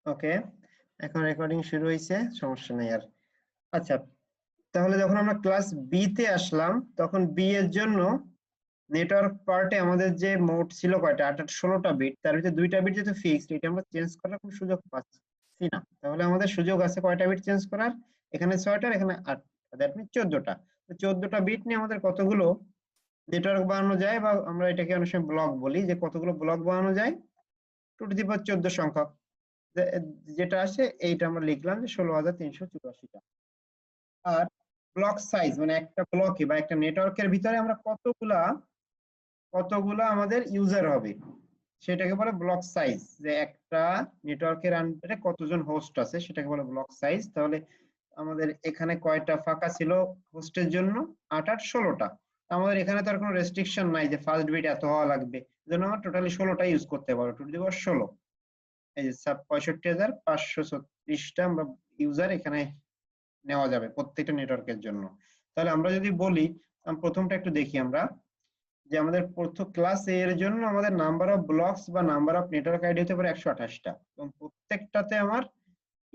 ওকে, এখন রেকর্ডিং শুরু হয়েছে, সমস্যা নেই আর। আচ্ছা, তাহলে যখন আমরা ক্লাস বি তে আসলাম তখন বি এর জন্য নেটওয়ার্ক পার্টে আমাদের যে মোট ছিল কয়টা, 16টা বিট, তার ভিতরে 2টা বিট যেহেতু ফিক্সড, এটা আমরা চেঞ্জ করার কোনো সুযোগ পাচ্ছি না। তাহলে আমাদের সুযোগ আছে কয়টা বিট চেঞ্জ করার, এখানে 6টা, এখানে 8টা, দ্যাট মিন 14টা। তো 14টা বিট নিয়ে আমাদের কতগুলো নেটওয়ার্ক বানানো যায়, বা আমরা এটাকে অনেক সময় ব্লক বলি, যে কতগুলো ব্লক বানানো যায় 2 টু দি পাওয়ার 14 সংখ্যক, যেটা আসে এইটা আমরা লিখলাম যে 16,384টা। আর ব্লক সাইজ মানে একটা ব্লকে বা একটা নেটওয়ার্কের ভিতরে আমরা কতগুলা আমাদের ইউজার হবে সেটাকে বলে ব্লক সাইজ, যে একটা নেটওয়ার্কের আন্ডারে কতজন হোস্ট আছে সেটাকে বলে ব্লক সাইজ। তাহলে আমাদের এখানে কয়টা ফাঁকা ছিল হোস্টের জন্য, 8 আর 16টা। আমাদের এখানে তো আর কোনো রেস্ট্রিকশন নাই যে ফার্স্ট বিট এত হওয়া লাগবে, এজন্য আমরা টোটালি 16টা ইউজ করতে পারবো, 2 টু দি পাওয়ার 16। এই যে 65,536টা আমরা ইউজার এখানে নেওয়া যাবে প্রত্যেকটা নেটওয়ার্কের জন্য। তাহলে আমরা যদি বলি, প্রথমটা একটু দেখি আমরা, যে আমাদের প্রথম ক্লাস এ এর জন্য আমাদের নাম্বার অফ ব্লকস বা নাম্বার অফ নেটওয়ার্ক আইডি হতে পারে 128টা, এবং প্রত্যেকটাতে আমার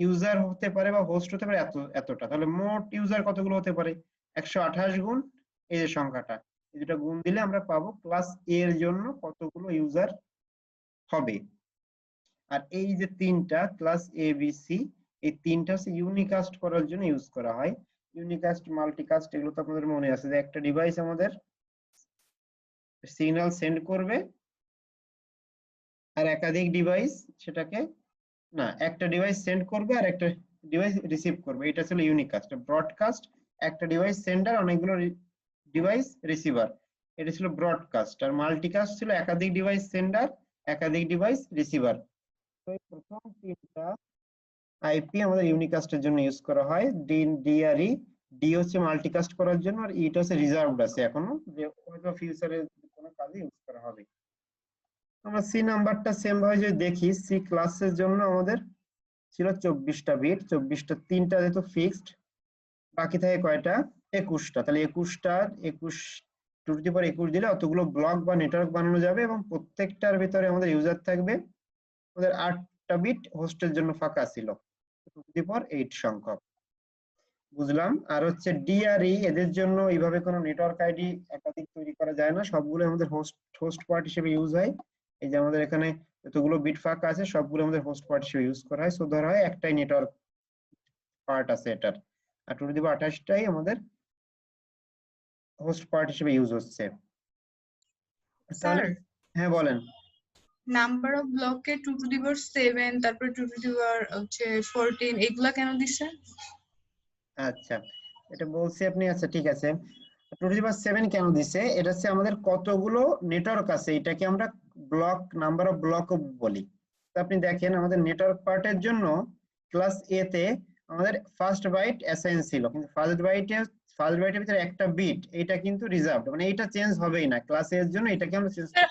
ইউজার হতে পারে বা হোস্ট হতে পারে এতটা। তাহলে মোট ইউজার কতগুলো হতে পারে, 128 গুণ এই যে সংখ্যাটা, এই দুটো গুণ দিলে আমরা পাবো ক্লাস এ এর জন্য কতগুলো ইউজার হবে। আর এই যে তিনটা ক্লাস এ বি সি, এই তিনটা হচ্ছে ইউনিকাস্ট করার জন্য ইউজ করা হয়। ইউনিকাস্ট, মাল্টিকাস্ট এগুলো তো আপনাদের মনে আছে, যে একটা ডিভাইস আমাদের সিগন্যাল সেন্ড করবে আর একাধিক ডিভাইস সেটাকে, না, একটা ডিভাইস সেন্ড করবে আর একটা ডিভাইস রিসিভ করবে, এটা ছিল ইউনিকাস্ট। ব্রডকাস্ট, একটা ডিভাইস সেন্ডার, অনেকগুলো ডিভাইস রিসিভার, এটা ছিল ব্রডকাস্ট। আর মাল্টিকাস্ট ছিল একাধিক ডিভাইস সেন্ডার, একাধিক ডিভাইস রিসিভার। তো এই প্রথম তিনটা আইপি আমাদের ইউনিকাস্টের জন্য ইউজ করা হয়। ডিআরই, ডি হচ্ছে মাল্টিকাস্ট করার জন্য, আর ইটা হচ্ছে রিজার্ভড আছে এখনো, যে হয়তো ফিউচারে কোনো কাজে ইউজ করা হবে। আমরা সি নাম্বারটা সেম ভাবে যদি দেখি, সি ক্লাসের জন্য আমাদের ছিল 24টা বিট, 24টা, 3টা যেহেতু ফিক্সড, বাকি থাকে কয়টা, 21টা। তাহলে 21 2 টু দি পাওয়ার 21 দিলে অতগুলো ব্লক বা নেটওয়ার্ক বানানো যাবে, এবং প্রত্যেকটার ভিতরে আমাদের ইউজার থাকবে। আমাদের 8টা বিট হোস্টের জন্য ফাঁকা ছিল, 2 টু দি পাওয়ার 8 সংখ্যক, বুঝলাম। আর হচ্ছে ডিআরই, এদের জন্য এইভাবে কোনো নেটওয়ার্ক আইডি একাধিক তৈরি করা যায় না, সবগুলো আমাদের হোস্ট পার্ট হিসেবে ইউজ হয়। এই যে আমাদের এখানে যতগুলো বিট ফাঁকা আছে সবগুলো আমাদের হোস্ট পার্ট হিসেবে ইউজ করা হয়। সো ধরা হয় একটাই নেটওয়ার্ক পার্ট আছে এটার, আর 2 টু দি পাওয়ার 28টাই আমাদের হোস্ট পার্ট হিসেবে ইউজ হচ্ছে। স্যার, তাহলে হ্যাঁ বলেন। নাম্বার অফ ব্লকে 2 টু দি পাওয়ার 7, তারপর 2 টু দি পাওয়ার 14 এগুলা কেন দিছে? আচ্ছা, এটা বলছি আপনি, আচ্ছা ঠিক আছে। 2 টু দি পাওয়ার 7 কেন দিছে, এটা হচ্ছে আমাদের কতগুলো নেটওয়ার্ক আছে এটাকে আমরা ব্লক, নাম্বার অফ ব্লক বলি। তো আপনি দেখেন আমাদের নেটওয়ার্ক পার্টের জন্য ক্লাস এ তে আমাদের ফার্স্ট বাইট অ্যাসাইন ছিল, কিন্তু ফার্স্ট বাইটের ভিতরে একটা বিট, এটা কিন্তু রিজার্ভড, মানে এটা চেঞ্জ হবেই না ক্লাস এর জন্য, এটাকে আমরা চেঞ্জ স্যার,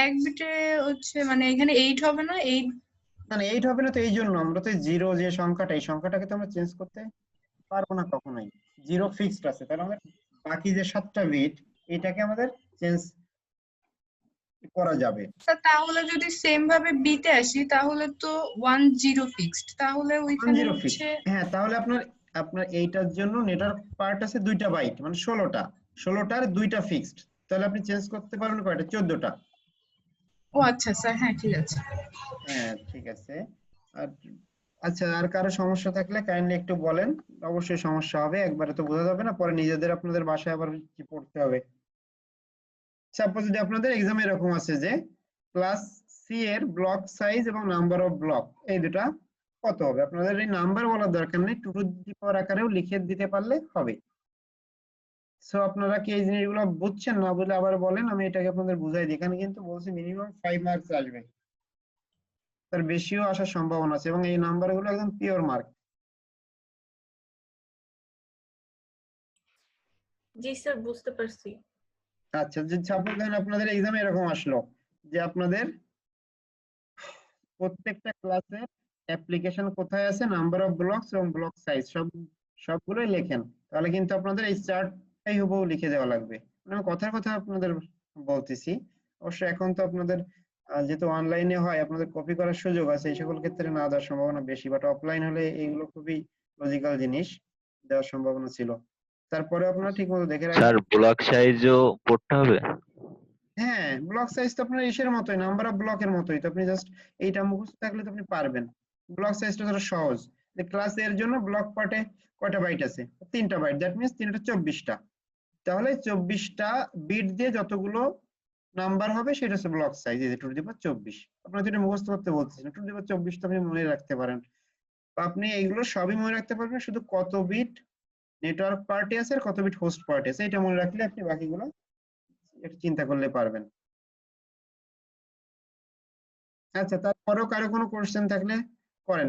এক বিটে মানে এখানে 8 হবে না? 8? না না, 8 হবে না। তো এই জন্য আমরা তো জিরো যে সংখ্যাটা, এই সংখ্যাটাকে তো আমরা চেঞ্জ করতে পারবো না কখনোই, জিরো ফিক্সড আছে। তাহলে আমাদের বাকি যে 7টা বিট, এটাকে আমাদের চেঞ্জ করা যাবে। স্যার, তাহলে যদি সেম ভাবে বিতে আসি তাহলে তো 10 ফিক্সড, তাহলে ওইখানে 10 ফিক্সড, হ্যাঁ। তাহলে আপনার আপনার এইটার জন্য নেটওয়ার্ক পার্ট আছে 2টা বাইট, মানে 16টা, 16টার 2টা ফিক্সড। তাহলে আপনি চেঞ্জ করতে পারবেন কয়টা, 14টা। ও আচ্ছা স্যার, হ্যাঁ ঠিক আছে। হ্যাঁ ঠিক আছে। আর আচ্ছা, আর কারো সমস্যা থাকলে কাইন্ডলি একটু বলেন। অবশ্যই সমস্যা হবে, একবারে তো বোঝা যাবে না, পরে নিজেদের আপনাদের বাসায় আবার কি পড়তে হবে। সাপোজ যদি আপনাদের এক্সামে এরকম আছে যে ক্লাস সি এর ব্লক সাইজ এবং নাম্বার অফ ব্লক, এই দুটা কত হবে, আপনাদের এই নাম্বার বলার দরকার নেই, 2 টু দি পাওয়ার আকারেও লিখে দিতে পারলে হবে। সো আপনারা কি এই জিনিসগুলো বুঝছেন, না বলে আবার বলেন, আমি এটাকে আপনাদের বুঝাই দিই। এখানে কিন্তু বলছি মিনিমাম 5 মার্কস আসবে, তার বেশিও আসার সম্ভাবনা আছে, এবং এই নাম্বারগুলো একদম পিওর মার্ক। জি স্যার, বুঝতে পারছি। আচ্ছা, যে সাপোজ ধরেন আপনাদের এক্সামে এরকম আসলো যে আপনাদের প্রত্যেকটা ক্লাসে অ্যাপ্লিকেশন কোথায় আছে, নাম্বার অফ ব্লকস এবং ব্লক সাইজ সবগুলোই লেখেন, তাহলে কিন্তু আপনাদের এই চার্টটাই হুবহু লিখে দেওয়া লাগবে। মানে আমি কথার কথা আপনাদের বলতেছি। অবশ্য এখন তো আপনাদের যেহেতু অনলাইনে হয় আপনাদের কপি করার সুযোগ আছে, এই সকল ক্ষেত্রে না দেওয়ার সম্ভাবনা বেশি, বাট অফলাইন হলে এইগুলো খুবই লজিক্যাল জিনিস, দেওয়ার সম্ভাবনা ছিল। তারপরে আপনারা ঠিক মতো দেখে স্যার রাখবেন। ব্লক সাইজও পড়তে হবে? হ্যাঁ, ব্লক সাইজ তো আপনার ইসের মতোই, নাম্বার অফ ব্লকের মতোই, তো আপনি জাস্ট এইটা মুখস্থ থাকলে তো আপনি পারবেন। ব্লক সাইজটা ধরো সহজ, যে ক্লাস এর জন্য ব্লক পার্টে কয়টা বাইট আছে, 3টা বাইট, দ্যাট মিনস 3টা 24টা। তাহলে 24টা বিট দিয়ে যতগুলো নাম্বার হবে সেটা হচ্ছে ব্লক সাইজ, এই যে টু টু দি পাওয়ার 24। আপনার যেটা মুখস্থ করতে বলতেছি না, টু টু দি পাওয়ার 24 তো আপনি মনে রাখতে পারেন, বা আপনি এইগুলো সবই মনে রাখতে পারবেন, শুধু কত বিট নেটওয়ার্ক পার্টি আছে আর কত বিট হোস্ট পার্টি আছে এটা মনে রাখলে আপনি বাকিগুলো একটু চিন্তা করলে পারবেন। আচ্ছা, তারপরেও কারো কোনো কোশ্চেন থাকলে করেন।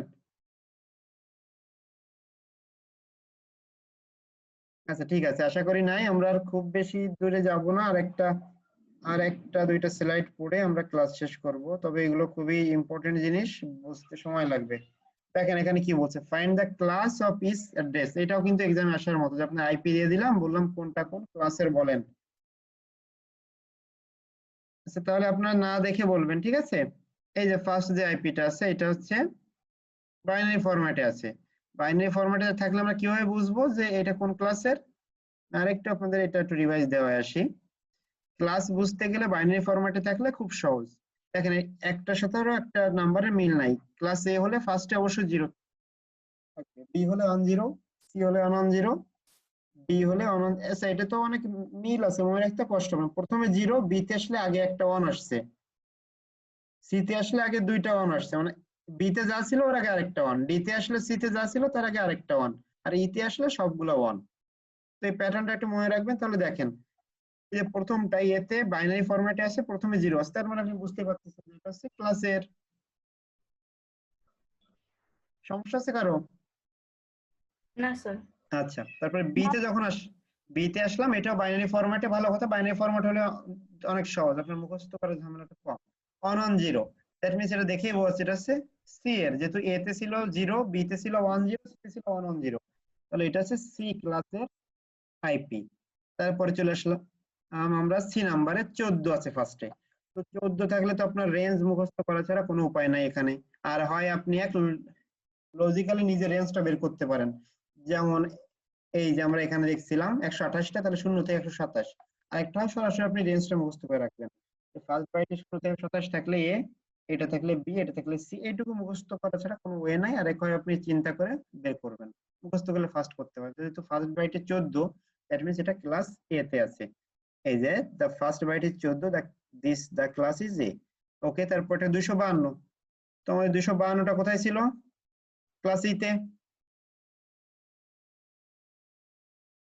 আচ্ছা ঠিক আছে, আশা করি নাই। আমরা আর খুব বেশি দূরে যাব না, আর একটা দুইটা স্লাইড পড়ে আমরা ক্লাস শেষ করব। তবে এগুলো খুবই ইম্পর্টেন্ট জিনিস, বুঝতে সময় লাগবে। দেখেন এখানে কি বলছে, find the class of each address. এটাও কিন্তু এক্সামে আসার মতো, যে আপনি আইপি দিয়ে দিলাম, বললাম কোনটা কোন ক্লাসের বলেন। আচ্ছা তাহলে আপনারা না দেখে বলবেন, ঠিক আছে? এই যে ফার্স্ট যে আইপিটা আছে এটা হচ্ছে বাইনারি ফরম্যাটে আছে। বাইনারি ফরম্যাটে থাকলে আমরা কিভাবে বুঝবো যে এটা কোন ক্লাসের? আরেকটু আপনাদের এটা একটু রিভাইজ দেওয়া আসি। ক্লাস বুঝতে গেলে বাইনারি ফরম্যাটে থাকলে খুব সহজ। দেখেন একটার সাথে আরো একটা নাম্বারের মিল নাই। ক্লাস এ হলে ফার্স্টে অবশ্যই 0 থাকবে, বি হলে 1 0, সি হলে 1 1 0, বি হলে 1 আচ্ছা এটা তো অনেক মিল আছে, মনে রাখতে কষ্ট হবে না। প্রথমে 0, বি তে আসলে আগে একটা 1 আসছে, সি তে আসলে আগে দুইটা 1 আসছে, মানে বি তে যা ছিল ওর আগে আরেকটা 1, ডি তে আসলে সি তে যা ছিল তার আগে আরেকটা 1, আর ই তে আসলে সবগুলা 1। তো এই প্যাটার্নটা একটু মনে রাখবেন। তাহলে দেখেন এই যে প্রথমটা এতে বাইনারি ফরম্যাটে আছে, প্রথমে 0 আছে, তার মানে আপনি বুঝতে পারতেছেন এটা হচ্ছে ক্লাসের। সমস্যা আছে কারো? না স্যার। আচ্ছা, তারপরে বি তে যখন বি তে আসলাম, এটাও বাইনারি ফরম্যাটে, ভালো কথা, বাইনারি ফরম্যাট হলে অনেক সহজ, আপনার মুখস্থ করার ঝামেলাটা কম। 1 1 0, দ্যাট মিনস এটা দেখেই বোঝা যাচ্ছে এটা হচ্ছে সি এর, যেহেতু এ তে ছিল 0, বি তে ছিল 1 0, সি তে ছিল 1 1 0, তাহলে এটা হচ্ছে সি ক্লাসের আইপি। তারপরে চলে আসলাম আমরা সি নাম্বারে 14 আছে ফার্স্টে। তো 14 থাকলে তো আপনার রেঞ্জ মুখস্থ করা ছাড়া কোনো উপায় নাই এখানে। আর হয় আপনি এক লজিক্যালি নিজে রেঞ্জটা বের করতে পারেন, যেমন এই যে আমরা এখানে দেখছিলাম 128টা, তাহলে 0 থেকে 127। আরেকটা হয় সরাসরি আপনি রেঞ্জটা মুখস্থ করে রাখবেন, ফার্স্ট বাইটে 0 থেকে 27 থাকলে এ, এটা থাকলে বি, এটা থাকলে সি, এইটুকু মুখস্থ করা ছাড়া কোনো ওয়ে নাই। আর এক হয় আপনি চিন্তা করে বের করবেন, মুখস্থ করলে ফার্স্ট করতে পারেন। যেহেতু ফার্স্ট বাইটে 14, দ্যাট মিনস এটা ক্লাস এ তে আছে। এই যে the first byte is 14, the class is A. Okay, তারপরে 252, তো আমাদের 252টা কোথায় ছিল? ক্লাস ই তে।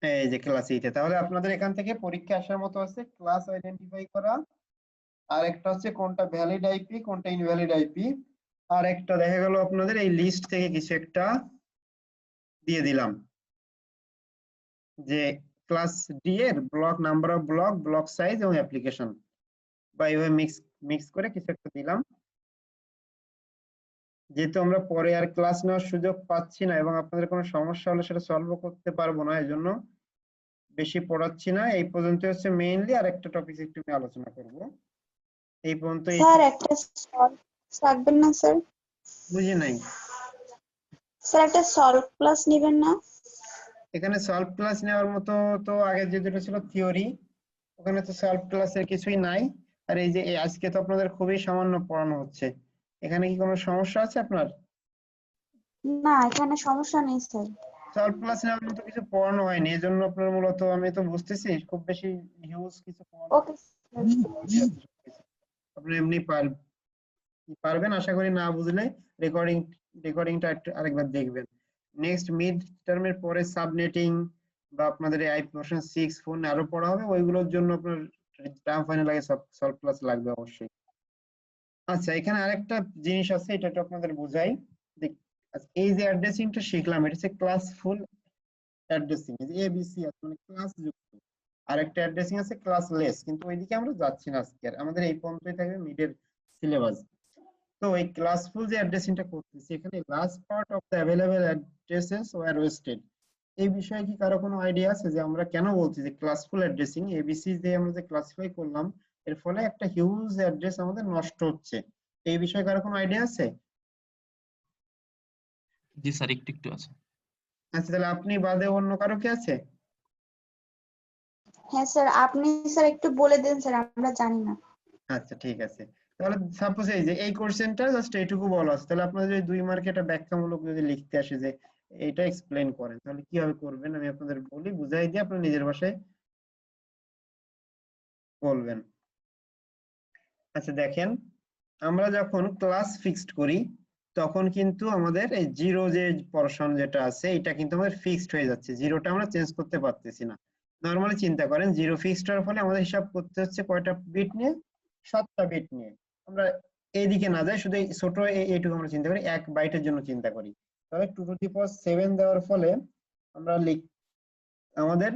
এই যে ক্লাস ই তে। তাহলে আপনাদের এখান থেকে পরীক্ষা আসার মতো আছে ক্লাস আইডেন্টিফাই করা, আর একটা হচ্ছে কোনটা ভ্যালিড আইপি কোনটা ইনভ্যালিড আইপি, আর একটা দেখা গেল আপনাদের এই লিস্ট থেকে কিছু একটা দিয়ে দিলাম, যে ক্লাস ডি এর block, number of block, block size এবং অ্যাপ্লিকেশন, বা এইভাবে মিক্স করে কিছু একটা দিলাম। যেহেতু আমরা পরে আর ক্লাস নেওয়ার সুযোগ পাচ্ছি না এবং আপনাদের কোনো সমস্যা হলে সেটা সলভ করতে পারবো না, এই জন্য বেশি পড়াচ্ছি না। এই পর্যন্ত হচ্ছে মেইনলি, আর একটা টপিক একটু আমি আলোচনা করব। এই পর্যন্ত স্যার একটা সলভ রাখবেন না স্যার? বুঝি নাই। স্যার একটা সলভ ক্লাস নেবেন না? এখানে সলভ ক্লাস নেওয়ার মতো তো আগে যে দুটো ছিল থিওরি, ওখানে তো সলভ ক্লাসের কিছুই নাই। আর এই যে আজকে তো আপনাদের খুবই সামান্য পড়ানো হচ্ছে, এখানে কি কোনো সমস্যা আছে আপনার? না, এখানে সমস্যা নেই স্যার। সলভ ক্লাস নেওয়ার মতো কিছু পড়ানো হয়নি, এই জন্য আপনার মূলত, আমি তো বুঝতেছি খুব বেশি হিউজ কিছু পড়ানো ওকে আপনি এমনি পারবেন আশা করি। না বুঝলে রেকর্ডিংটা একটু আরেকবার দেখবেন। নেক্সট মিড টার্মের পরে সাবনেটিং বা আপনাদের এই আইপি ভার্সন 6 ফোন আরো পড়া হবে, ওইগুলোর জন্য আপনার টার্ম ফাইনাল আগে সলভ ক্লাস লাগবে অবশ্যই। আচ্ছা, এখানে আরেকটা জিনিস আছে, এটা একটু আপনাদের বুঝাই। আচ্ছা, এই যে অ্যাড্রেসিংটা শিখলাম, এটা হচ্ছে ক্লাস ফুল অ্যাড্রেসিং, এই যে এবিসি আছে মানে ক্লাস যুক্ত। আর একটা অ্যাড্রেসিং আছে ক্লাস লেস, কিন্তু ওইদিকে আমরা যাচ্ছি না আজকে, আমাদের এই পর্যন্তই থাকবে মিডের সিলেবাস। তো এই ক্লাসফুল যে অ্যাড্রেসিংটা করতেছি, এখানে last part of the available addresses were wasted. এই বিষয়ে কি কারো কোনো আইডিয়া আছে যে আমরা কেন বলছি যে ক্লাসফুল অ্যাড্রেসিং? এবিসি যে আমরা যে ক্লাসিফাই করলাম, এর ফলে একটা হিউজ অ্যাড্রেস আমাদের নষ্ট হচ্ছে। এই বিষয়ে কারো কোনো আইডিয়া আছে? জি স্যার, একটু একটু আছে। আচ্ছা, তাহলে আপনি বাদে অন্য কারো কি আছে? হ্যাঁ স্যার, আপনি স্যার একটু বলে দেন স্যার, আমরা জানি না। আচ্ছা ঠিক আছে, তাহলে সাপোজ এই যে এই কোশ্চেনটা জাস্ট এইটুকু বলা আছে, তাহলে আপনাদের যদি 2 মার্কে একটা ব্যাখ্যামূলক যদি লিখতে আসে যে এটা এক্সপ্লেন করেন, তাহলে কিভাবে করবেন আমি আপনাদের বলি, বুঝাই দিয়ে আপনারা নিজের ভাষায় বলবেন। আচ্ছা দেখেন, আমরা যখন ক্লাস ফিক্সড করি তখন কিন্তু আমাদের এই জিরো যে পোরশন যেটা আছে এটা কিন্তু আমাদের ফিক্সড হয়ে যাচ্ছে, জিরোটা আমরা চেঞ্জ করতে পারতেছি না। নরমালি চিন্তা করেন, জিরো ফিক্সড হওয়ার ফলে আমাদের হিসাব করতে হচ্ছে কয়টা বিট নিয়ে, 7টা বিট নিয়ে। আমরা এইদিকে না যাই, শুধু এই ছোট এইটুকু আমরা চিন্তা করি, 1 বাইটের জন্য চিন্তা করি। তাহলে 2^7 দেওয়ার ফলে আমরা আমাদের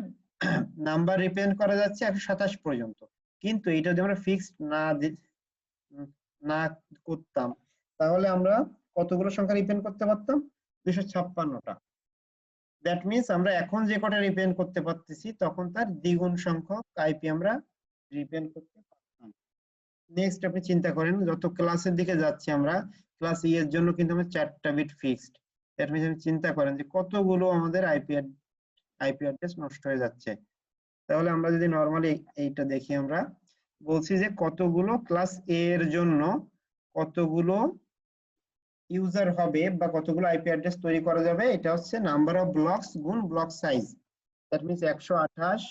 নাম্বার রিপ্রেজেন্ট করা যাচ্ছে 127 পর্যন্ত। কিন্তু এটা যদি আমরা ফিক্সড না করতাম তাহলে আমরা কতগুলো সংখ্যা রিপ্রেজেন্ট করতে পারতাম? 256টা। দ্যাট মিন্স আমরা এখন যে কটা রিপ্রেজেন্ট করতে পারতেছি তখন তার দ্বিগুণ সংখ্যক আইপি আমরা রিপ্রেজেন্ট করতে পারতাম। নেক্সট আপনি চিন্তা করেন, যত ক্লাসের দিকে যাচ্ছি আমরা, ক্লাস ই এর জন্য কিন্তু আমরা 4টা বিট ফিক্সড। দ্যাট মিন্স আপনি চিন্তা করেন যে কতগুলো আমাদের আইপি অ্যাড্রেস নষ্ট হয়ে যাচ্ছে। তাহলে আমরা যদি নরমালি এইটা দেখি, আমরা বলছি যে কতগুলো ক্লাস এ এর জন্য কতগুলো ইউজার হবে বা কতগুলো আইপি অ্যাড্রেস তৈরি করা যাবে, এটা হচ্ছে নাম্বার অফ ব্লকস গুণ ব্লক সাইজ। দ্যাট মিন্স 128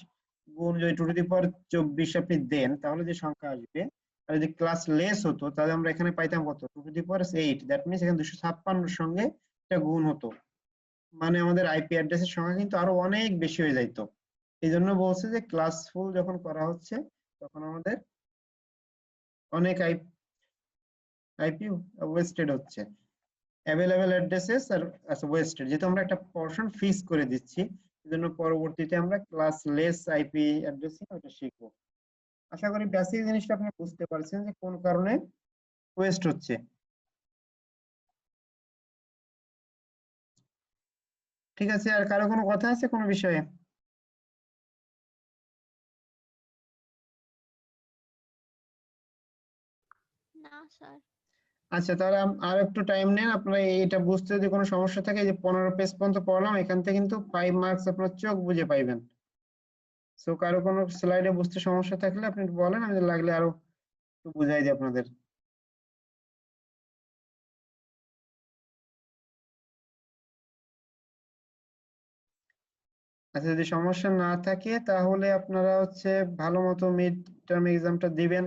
গুণ যদি 2^24 আপনি দেন তাহলে যে সংখ্যা আসবে, আর যদি ক্লাস লেস হতো তাহলে আমরা এখানে পাইতাম কত, 2^8। দ্যাট মিন্স এখানে 256 সঙ্গে এটা গুণ হতো, মানে আমাদের আইপি অ্যাড্রেসের সংখ্যা কিন্তু আরো অনেক বেশি হয়ে যাইতো। এই জন্য বলছে যে ক্লাস ফুল যখন করা হচ্ছে তখন আমাদের অনেক আইপি ওয়েস্টেড হচ্ছে, অ্যাভেলেবেল অ্যাড্রেসেস আর ওয়েস্টেড, যেহেতু আমরা একটা পোরশন ফিক্স করে দিচ্ছি। এজন্য পরবর্তীতে আমরা ক্লাস লেস আইপি অ্যাড্রেসিং ওটা শিখবো। আশা করি বেসিক জিনিসটা আপনি বুঝতে পারছেন যে কোন কারণে ওয়েস্ট হচ্ছে। ঠিক আছে, আর কারো কোনো কথা আছে কোনো বিষয়ে? না স্যার। আচ্ছা, তাহলে আর একটু টাইম নেন, আপনারা এটা বুঝতে যদি কোনো সমস্যা থাকে, যে 15 পেজ পর্যন্ত পড়লাম, এখান থেকে কিন্তু 5 মার্কস আপনার চোখ বুঝে পাইবেন। সো কারো কোনো স্লাইডে বুঝতে সমস্যা থাকলে আপনি বলেন, আমি লাগলে আরো একটু বুঝাই দিই আপনাদের। আচ্ছা, যদি সমস্যা না থাকে তাহলে আপনারা হচ্ছে ভালো মতো মিড টার্ম এক্সামটা দিবেন,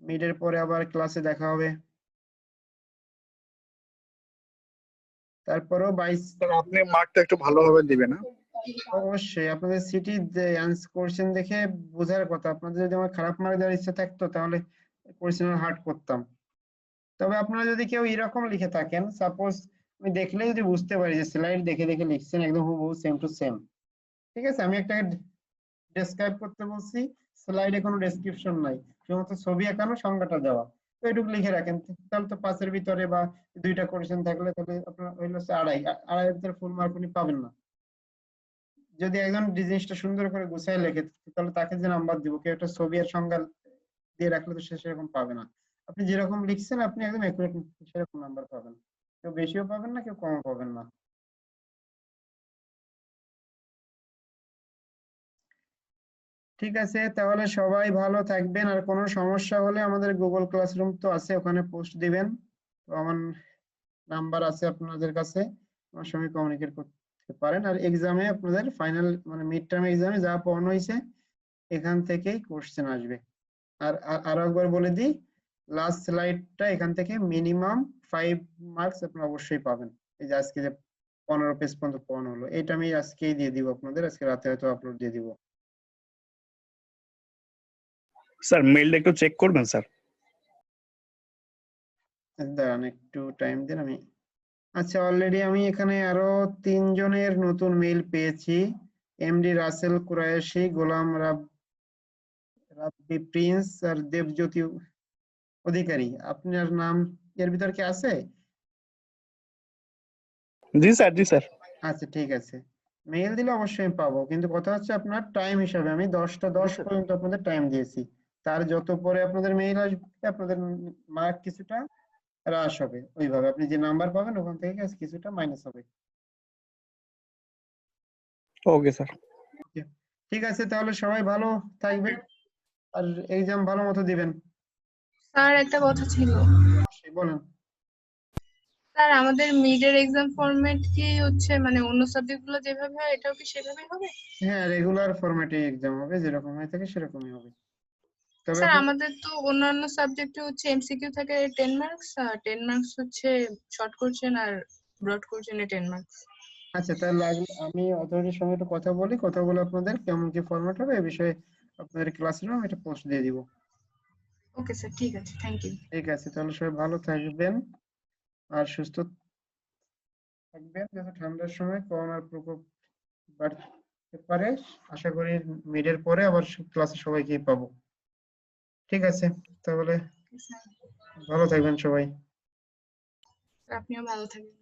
মিডের পরে আবার ক্লাসে দেখা হবে। তারপরেও 22 স্যার আপনি মার্কটা একটু ভালোভাবে দিবেন না? অবশ্যই আপনাদের সিটি কোশ্চেন দেখে বোঝার কথা। আপনাদের যদি আমার খারাপ মার্ক দেওয়ার ইচ্ছা থাকতো তাহলে কোশ্চেন হার্ড করতাম। তবে আপনারা যদি কেউ এরকম লিখে থাকেন, সাপোজ আমি দেখলে যদি বুঝতে পারি যে স্লাইড দেখে দেখে লিখছেন একদম হুবহু সেম টু সেম, ঠিক আছে, আমি একটা ডেসক্রাইব করতে বলছি, স্লাইডে কোনো ডেসক্রিপশন নাই, শুধুমাত্র ছবি আঁকানো, সংজ্ঞাটা দেওয়া, তো এটুকু লিখে রাখেন, তাহলে তো 5-এর ভিতরে বা 2টা কোশ্চেন থাকলে তাহলে আপনার হইলো হচ্ছে আড়াইয়ের ভিতরে ফুল মার্ক উনি পাবেন না। যদি একজন জিনিসটা সুন্দর করে গুছাই লেখে তাহলে তাকে যে নাম্বার দিব, কেউ একটা ছবি আর সংজ্ঞা দিয়ে রাখলে তো সে সেরকম পাবে না। আপনি যেরকম লিখছেন আপনি একদম একুরেট সেরকম নাম্বার পাবেন, কেউ বেশিও পাবেন না, কেউ কমও পাবেন না। ঠিক আছে, তাহলে সবাই ভালো থাকবেন, আর কোনো সমস্যা হলে আমাদের গুগল ক্লাসরুম তো আছে, ওখানে পোস্ট দিবেন, তো আমার নাম্বার আছে আপনাদের কাছে, আমার সঙ্গে কমিউনিকেট করতে পারেন। আর এক্সামে আপনাদের ফাইনাল মানে মিড টার্ম এক্সামে যা পড়ানো হয়েছে এখান থেকেই কোশ্চেন আসবে। আর আরো একবার বলে দিই, লাস্ট স্লাইডটা এখান থেকে মিনিমাম 5 মার্কস আপনারা অবশ্যই পাবেন। এই যে আজকে যে 15 পেজ পর্যন্ত পড়ানো হলো, এটা আমি আজকেই দিয়ে দিব আপনাদের, আজকে রাতে হয়তো আপলোড দিয়ে দিব। স্যার মেইলটা একটু চেক করবেন স্যার। দাঁড়ান একটু টাইম দিন আমি। আচ্ছা, অলরেডি আমি এখানে আরো 3 জনের নতুন মেইল পেয়েছি, এমডি রাসেল কুরাইশি, গোলাম রাব্বি প্রিন্স আর দেবজ্যোতি অধিকারী। আপনার নাম এর ভিতর কি আছে? জি স্যার, জি স্যার। আচ্ছা ঠিক আছে, মেইল দিলে অবশ্যই আমি পাবো, কিন্তু কথা হচ্ছে আপনার টাইম হিসাবে আমি 10টা 10 পর্যন্ত আপনাদের টাইম দিয়েছি। তার যত পরে আপনাদের মেইল আসবে আপনাদের মার্ক কিছুটা হ্রাস হবে, ওইভাবে আপনি যে নাম্বার পাবেন ওখান থেকে কিছুটা মাইনাস হবে। Okay sir. ঠিক আছে, তাহলে সবাই ভালো থাকবেন আর এক্সাম ভালো মতো দিবেন। স্যার একটা কথা ছিল, বলেন। স্যার আমাদের মিডের এক্সাম ফরম্যাট কি হচ্ছে মানে অন্য সাবজেক্ট গুলো যেভাবে হয় এটাও কি সেভাবেই হবে? হ্যাঁ, রেগুলার ফরম্যাটে এক্সাম হবে, যেরকম হয়ে থাকে সেরকমই হবে। তবে স্যার আপনার আমাদের তো অন্যান্য সাবজেক্টে হচ্ছে এমসিকিউ থাকে 10 মার্কস, আর 10 মার্কস হচ্ছে শর্ট কোশ্চেন আর ব্রড কোশ্চেনে 10 মার্কস। আচ্ছা, তাহলে আমি অথরিটির সঙ্গে একটু কথা বলি, কথা বলে আপনাদের কেমন কি ফরম্যাট হবে এই বিষয়ে আপনাদের ক্লাসরুমে আমি একটা পোস্ট দিয়ে দিব। ওকে স্যার, ঠিক আছে, থ্যাংক ইউ। ঠিক আছে, তাহলে সবাই ভালো থাকবেন আর সুস্থ থাকবেন, যাতে ঠান্ডার সময় করোনার প্রকোপ বাড়তে পারে। আশা করি মিডের পরে আবার ক্লাসে সবাইকে পাবো। ঠিক আছে, তাহলে স্যার ভালো থাকবেন সবাই। আপনিও ভালো থাকবেন।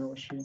অবশ্যই।